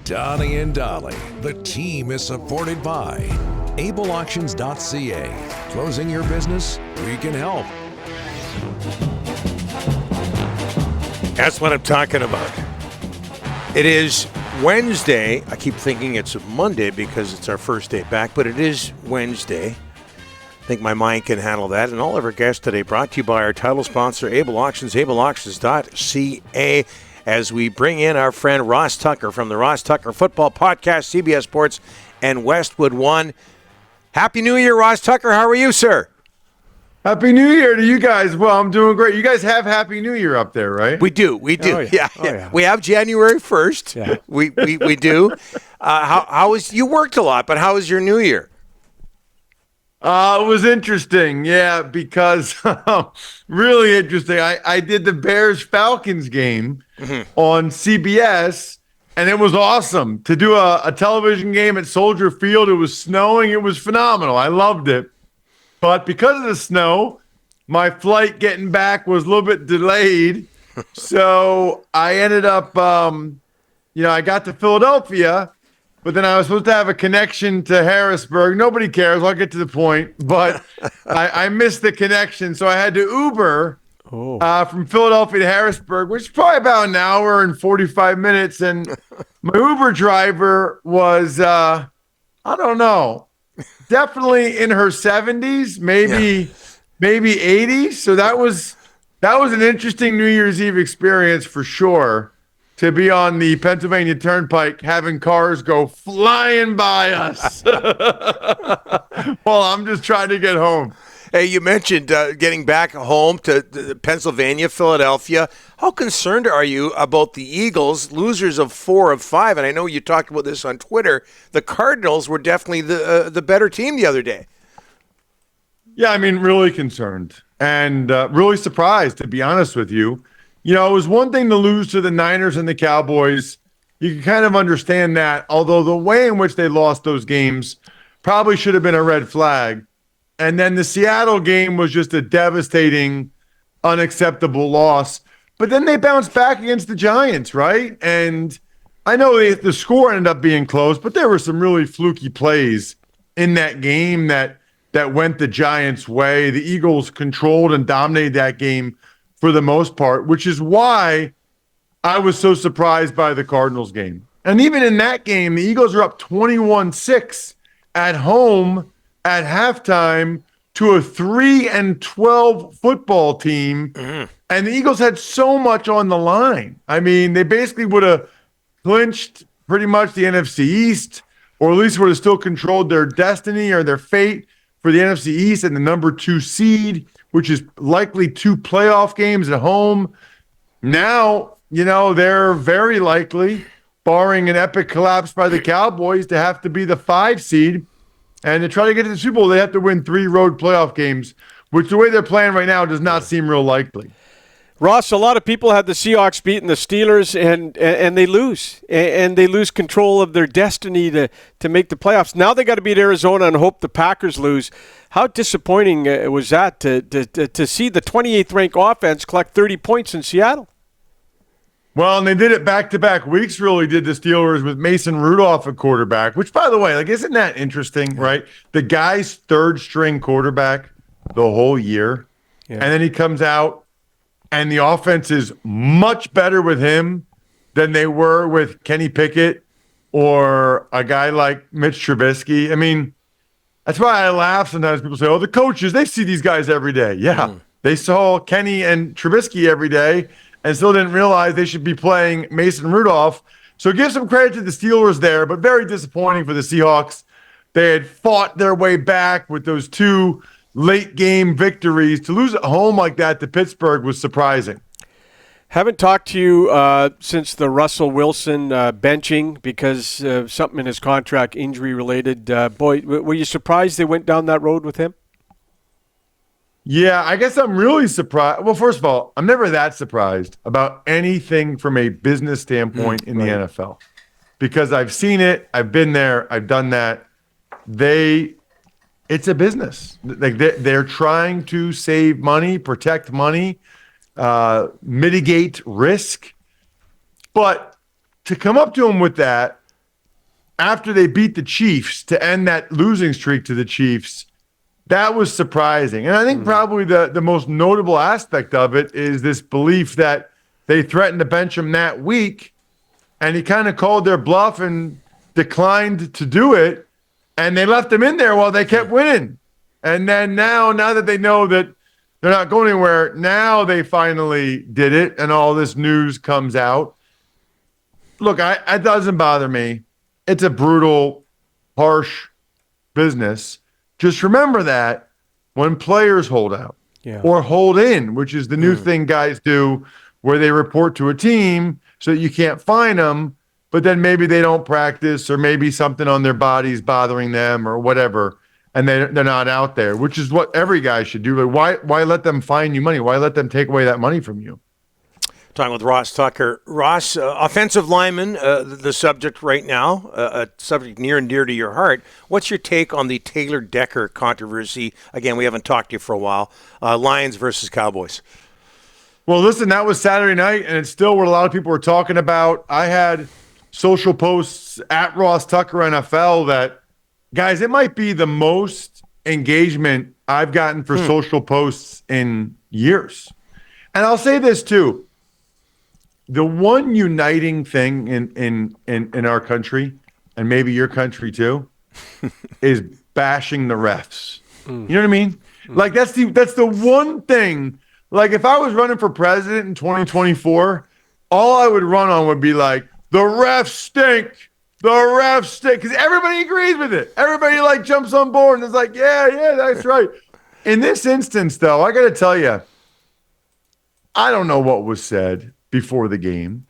Donnie and Dolly. The team is supported by ableauctions.ca. Closing your business? We can help. That's what I'm talking about. It is Wednesday. I keep thinking it's Monday because it's our first day back, but it is Wednesday. I think my mind can handle that. And all of our guests today brought to you by our title sponsor, Able Auctions, ableauctions.ca, as we bring in our friend Ross Tucker from the Ross Tucker Football Podcast, CBS Sports, and Westwood One. Happy New Year, Ross Tucker. How are you, sir? Happy New Year to you guys. Well, I'm doing great. You guys have Happy New Year up there, right? We do. Oh, yeah. Yeah. Oh, yeah. We have January 1st. Yeah. We do. How was you worked a lot, but how was your New Year? It was interesting, yeah, because really interesting. I did the Bears-Falcons game on CBS, and it was awesome. To do a television game at Soldier Field, it was snowing. It was phenomenal. I loved it. But because of the snow, my flight getting back was a little bit delayed. So I ended up, I got to Philadelphia, but then I was supposed to have a connection to Harrisburg. Nobody cares. I'll get to the point. But I missed the connection, so I had to Uber from Philadelphia to Harrisburg, which is probably about an hour and 45 minutes. And my Uber driver was, I don't know, definitely in her 70s, maybe 80s. So that was an interesting New Year's Eve experience for sure. To be on the Pennsylvania Turnpike, having cars go flying by us while I'm just trying to get home. Hey, you mentioned getting back home to Pennsylvania, Philadelphia. How concerned are you about the Eagles, losers of 4 of 5? And I know you talked about this on Twitter. The Cardinals were definitely the better team the other day. Yeah, I mean, really concerned and really surprised, to be honest with you. You know, it was one thing to lose to the Niners and the Cowboys. You can kind of understand that, although the way in which they lost those games probably should have been a red flag. And then the Seattle game was just a devastating, unacceptable loss. But then they bounced back against the Giants, right? And I know the score ended up being close, but there were some really fluky plays in that game that went the Giants' way. The Eagles controlled and dominated that game for the most part, which is why I was so surprised by the Cardinals game. And even in that game, the Eagles are up 21-6 at home at halftime to a 3-12 football team. Mm-hmm. And the Eagles had so much on the line. I mean, they basically would have clinched pretty much the NFC East, or at least would have still controlled their destiny or their fate for the NFC East and the number 2 seed, which is likely 2 playoff games at home. Now, they're very likely, barring an epic collapse by the Cowboys, to have to be the 5 seed. And to try to get to the Super Bowl, they have to win 3 road playoff games, which the way they're playing right now does not seem real likely. Ross, a lot of people had the Seahawks beating the Steelers, and they lose. And they lose control of their destiny to make the playoffs. Now they got to beat Arizona and hope the Packers lose. How disappointing was that to see the 28th ranked offense collect 30 points in Seattle? Well, and they did it back-to-back weeks, really did the Steelers with Mason Rudolph at quarterback, which, by the way, isn't that interesting, right? The guy's third-string quarterback the whole year, and then he comes out, and the offense is much better with him than they were with Kenny Pickett or a guy like Mitch Trubisky. I mean, that's why I laugh sometimes. People say, the coaches, they see these guys every day. Yeah, They saw Kenny and Trubisky every day and still didn't realize they should be playing Mason Rudolph. So give some credit to the Steelers there, but very disappointing for the Seahawks. They had fought their way back with those 2 late-game victories. To lose at home like that to Pittsburgh was surprising. Haven't talked to you since the Russell Wilson benching because something in his contract, injury-related. Boy, were you surprised they went down that road with him? Yeah, I guess I'm really surprised. Well, first of all, I'm never that surprised about anything from a business standpoint in the NFL because I've seen it. I've been there. I've done that. It's a business. Like they're trying to save money, protect money, mitigate risk. But to come up to him with that, after they beat the Chiefs to end that losing streak to the Chiefs, that was surprising. And I think probably the most notable aspect of it is this belief that they threatened to bench him that week, and he kind of called their bluff and declined to do it, and they left him in there while they kept winning. And then now that they know that they're not going anywhere, now they finally did it, and all this news comes out. Look, it doesn't bother me. It's a brutal, harsh business. Just remember that when players hold out or hold in, which is the new thing guys do where they report to a team so that you can't fine them, but then maybe they don't practice or maybe something on their body's bothering them or whatever, and they're not out there, which is what every guy should do. Like, why let them fine you money? Why let them take away that money from you? Talking with Ross Tucker. Ross, offensive lineman, the subject right now, a subject near and dear to your heart. What's your take on the Taylor Decker controversy? Again, we haven't talked to you for a while. Lions versus Cowboys. Well, listen, that was Saturday night, and it's still what a lot of people were talking about. I had social posts at Ross Tucker NFL that, guys, it might be the most engagement I've gotten for social posts in years. And I'll say this too. The one uniting thing in our country, and maybe your country too, is bashing the refs. You know what I mean? Like that's the one thing. Like if I was running for president in 2024, all I would run on would be like, the refs stink. The refs stink. Because everybody agrees with it. Everybody like jumps on board and is like, yeah, that's right. In this instance, though, I got to tell you, I don't know what was said before the game.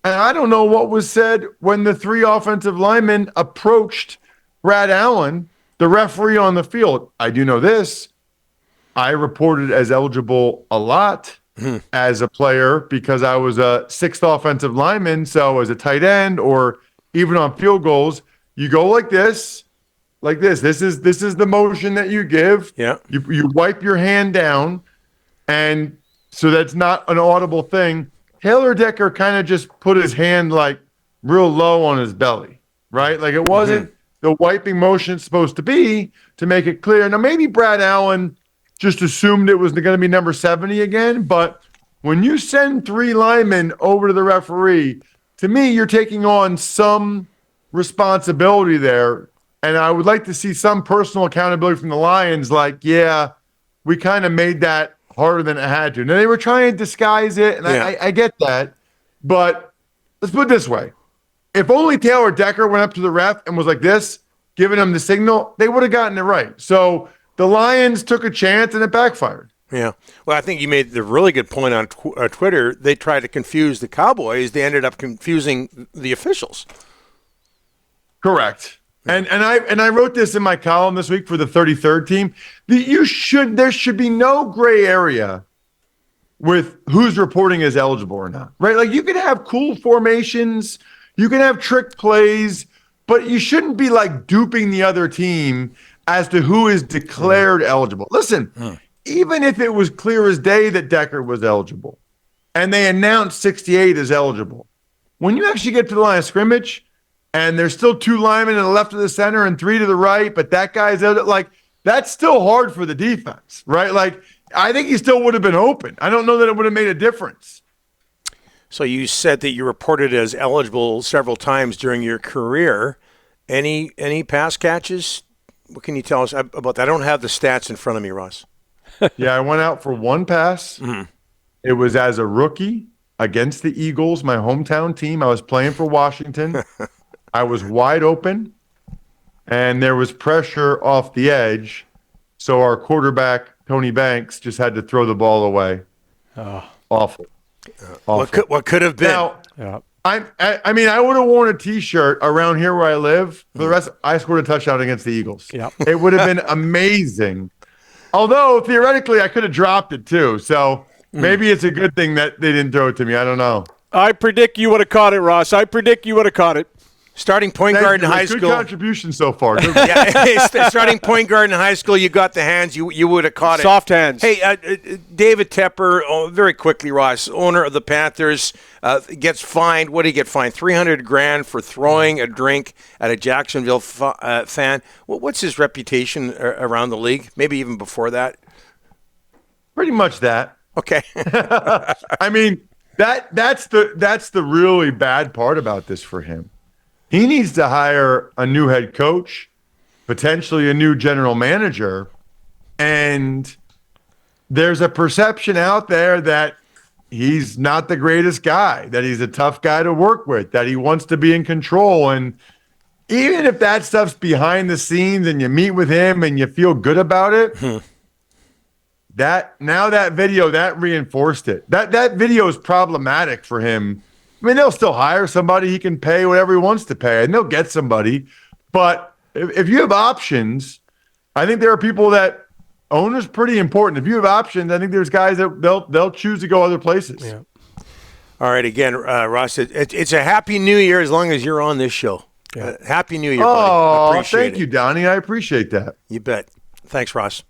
And I don't know what was said when the three offensive linemen approached Brad Allen, the referee on the field. I do know this. I reported as eligible a lot as a player because I was a sixth offensive lineman. So as a tight end or even on field goals, you go like this. This is the motion that you give. Yeah. You wipe your hand down, and so that's not an audible thing. Taylor Decker kind of just put his hand like real low on his belly, right? Like it wasn't the wiping motion it's supposed to be to make it clear. Now maybe Brad Allen just assumed it was going to be number 70 again, but when you send three linemen over to the referee, to me, you're taking on some responsibility there. And I would like to see some personal accountability from the Lions. Like, yeah, we kind of made that harder than it had to. Now, they were trying to disguise it, and I get that. But let's put it this way. If only Taylor Decker went up to the ref and was like this, giving him the signal, they would have gotten it right. So the Lions took a chance, and it backfired. Yeah. Well, I think you made the really good point on Twitter. They tried to confuse the Cowboys. They ended up confusing the officials. Correct. And I wrote this in my column this week for the 33rd team. There should be no gray area with who's reporting as eligible or not, right? Like you can have cool formations, you can have trick plays, but you shouldn't be like duping the other team as to who is declared eligible. Listen, even if it was clear as day that Decker was eligible and they announced 68 as eligible, when you actually get to the line of scrimmage and there's still two linemen to the left of the center and three to the right, but that guy's out, like that's still hard for the defense, right? Like I think he still would have been open. I don't know that it would have made a difference. So you said that you reported as eligible several times during your career. Any pass catches? What can you tell us about that? I don't have the stats in front of me, Ross. Yeah, I went out for one pass. It was as a rookie against the Eagles, my hometown team. I was playing for Washington. I was wide open, and there was pressure off the edge. So our quarterback, Tony Banks, just had to throw the ball away. Awful. What could have been? Now, I mean, I would have worn a T-shirt around here where I live. For the rest, I scored a touchdown against the Eagles. Yep. It would have been amazing. Although, theoretically, I could have dropped it too. So maybe it's a good thing that they didn't throw it to me. I don't know. I predict you would have caught it, Ross. I predict you would have caught it. Starting point guard in high Good school. contribution so far. Good Yeah, starting point guard in high school, you got the hands. You would have caught it. Soft hands. Hey, David Tepper, very quickly, Ross, owner of the Panthers, gets fined. What did he get fined? $300,000 for throwing a drink at a Jacksonville fan. What's his reputation around the league? Maybe even before that. Pretty much that. Okay. I mean, that's the really bad part about this for him. He needs to hire a new head coach, potentially a new general manager, and there's a perception out there that he's not the greatest guy, that he's a tough guy to work with, that he wants to be in control. And even if that stuff's behind the scenes and you meet with him and you feel good about it, that video that reinforced it. That video is problematic for him. I mean, they'll still hire somebody. He can pay whatever he wants to pay, and they'll get somebody. But if you have options, I think there are people that owner's pretty important. If you have options, I think there's guys that they'll choose to go other places. Yeah. All right. Again, Ross, it's a happy New Year as long as you're on this show. Yeah. Happy New Year, buddy. Oh, thank you, Donnie. I appreciate that. You bet. Thanks, Ross.